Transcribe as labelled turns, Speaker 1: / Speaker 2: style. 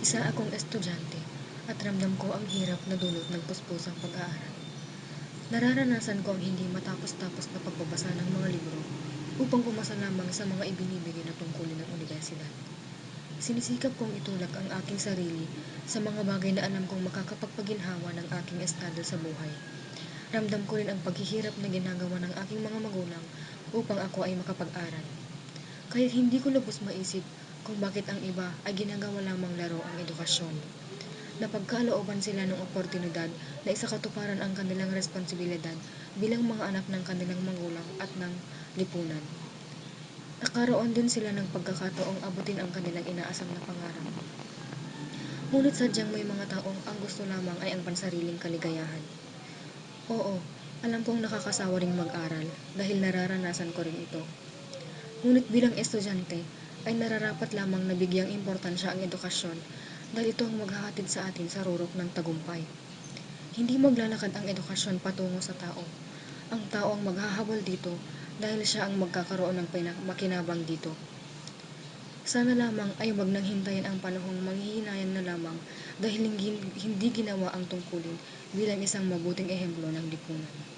Speaker 1: Isa akong estudyante at ramdam ko ang hirap na dulot ng puspusang pag-aaral. Nararanasan ko ang hindi matapos-tapos na pagbabasa ng mga libro upang pumasa lamang sa mga ibinibigay na tungkulin ng unibersidad. Sinisikap kong itulak ang aking sarili sa mga bagay na alam kong makakapagpaginhawa ng aking estado sa buhay. Ramdam ko rin ang paghihirap na ginagawa ng aking mga magulang upang ako ay makapag-aral. Kaya't hindi ko lubos maisip kung bakit ang iba ay ginagawa lamang laro ang edukasyon. Napagkalooban sila ng oportunidad na isakatuparan ang kanilang responsibilidad bilang mga anak ng kanilang magulang at ng lipunan. Nakaroon din sila ng pagkakataong abutin ang kanilang inaasam na pangarap. Ngunit sadyang may mga taong ang gusto lamang ay ang pansariling kaligayahan. Oo, alam kong nakakasawa ring mag-aral dahil nararanasan ko rin ito. Ngunit bilang estudyante ay nararapat lamang na bigyang importansya ang edukasyon dahil ito ang maghahatid sa atin sa rurok ng tagumpay. Hindi maglalakad ang edukasyon patungo sa tao. Ang tao ang maghahabol dito dahil siya ang magkakaroon ng makinabang dito. Sana lamang ay wag nang hintayin ang panahong manghihinayang na lamang dahil hindi ginawa ang tungkulin bilang isang mabuting ehemplo ng lipunan.